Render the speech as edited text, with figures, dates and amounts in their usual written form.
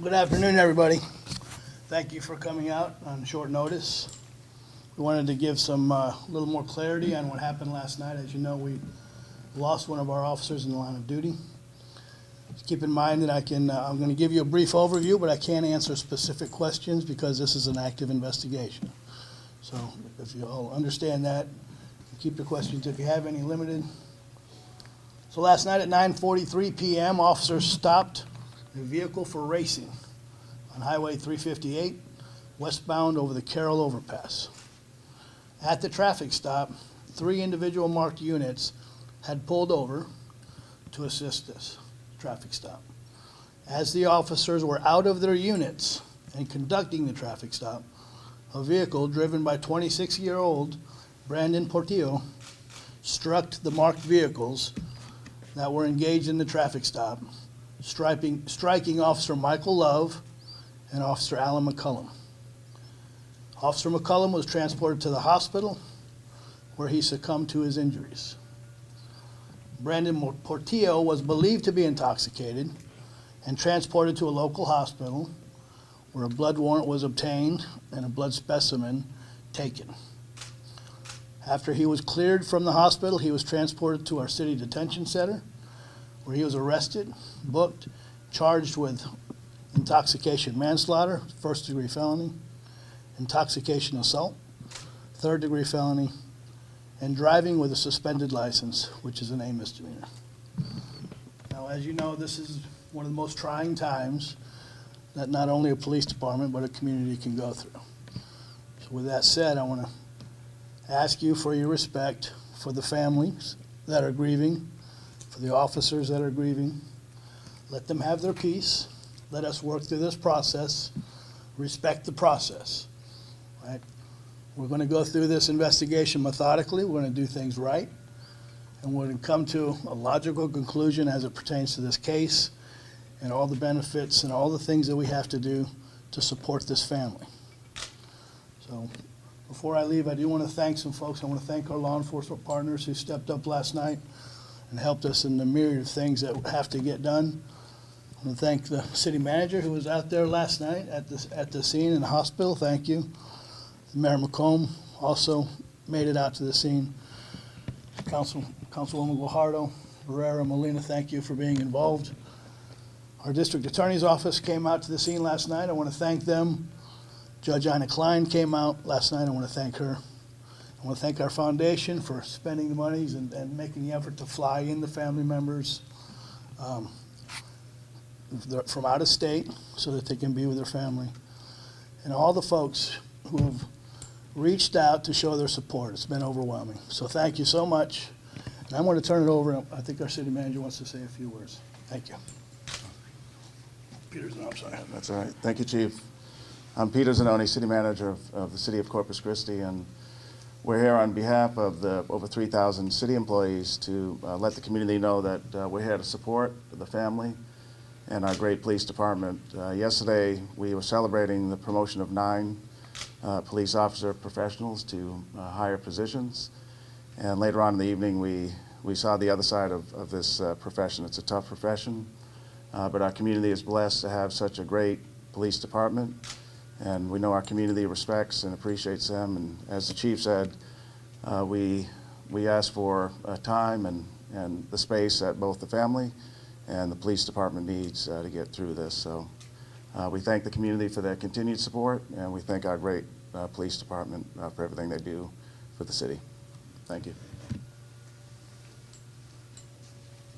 Good afternoon, everybody. Thank you for coming out on short notice. We wanted to give some little more clarity on what happened last night. As you know, we lost one of our officers in the line of duty. Just keep in mind that I'm going to give you a brief overview, but I can't answer specific questions because this is an active investigation. So if you all understand that, keep your questions, if you have any, limited. So last night at 9:43 p.m., officers stopped a vehicle for racing on Highway 358, westbound over the Carroll overpass. At the traffic stop, 3 individual marked units had pulled over to assist this traffic stop. As the officers were out of their units and conducting the traffic stop, a vehicle driven by 26-year-old Brandon Portillo struck the marked vehicles that were engaged in the traffic stop, striking Officer Michael Love and Officer Alan McCullum. Officer McCullum was transported to the hospital where he succumbed to his injuries. Brandon Portillo was believed to be intoxicated and transported to a local hospital where a blood warrant was obtained and a blood specimen taken. After he was cleared from the hospital, he was transported to our city detention center where he was arrested, booked, charged with intoxication manslaughter, first-degree felony, intoxication assault, third-degree felony, and driving with a suspended license, which is an A misdemeanor. Now, as you know, this is one of the most trying times that not only a police department but a community can go through. So with that said, I want to ask you for your respect for the families that are grieving, for the officers that are grieving. Let them have their peace. Let us work through this process. Respect the process, right? We're going to go through this investigation methodically. We're going to do things right. And we're going to come to a logical conclusion as it pertains to this case and all the benefits and all the things that we have to do to support this family. So before I leave, I do want to thank some folks. I want to thank our law enforcement partners who stepped up last night and helped us in the myriad of things that have to get done. I want to thank the city manager who was out there last night at the scene in the hospital. Thank you. Mayor McComb also made it out to the scene. Councilwoman Guajardo, Barrera, Molina, thank you for being involved. Our district attorney's office came out to the scene last night. I want to thank them. Judge Ina Klein came out last night. I want to thank her. I want to thank our foundation for spending the monies and making the effort to fly in the family members from out of state so that they can be with their family. And all the folks who have reached out to show their support. It's been overwhelming. So thank you so much. And I'm going to turn it over. I think our city manager wants to say a few words. Thank you. Peter Zanoni, I'm sorry. That's all right. Thank you, Chief. I'm Peter Zanoni, City Manager of the City of Corpus Christi, and we're here on behalf of the over 3,000 city employees to let the community know that we're here to support the family and our great police department. Yesterday, we were celebrating the promotion of 9 police officer professionals to higher positions, and later on in the evening, we saw the other side of this profession. It's a tough profession, but our community is blessed to have such a great police department. And we know our community respects and appreciates them. And as the chief said, we ask for time and the space that both the family and the police department needs to get through this. So we thank the community for their continued support, and we thank our great police department for everything they do for the city. Thank you.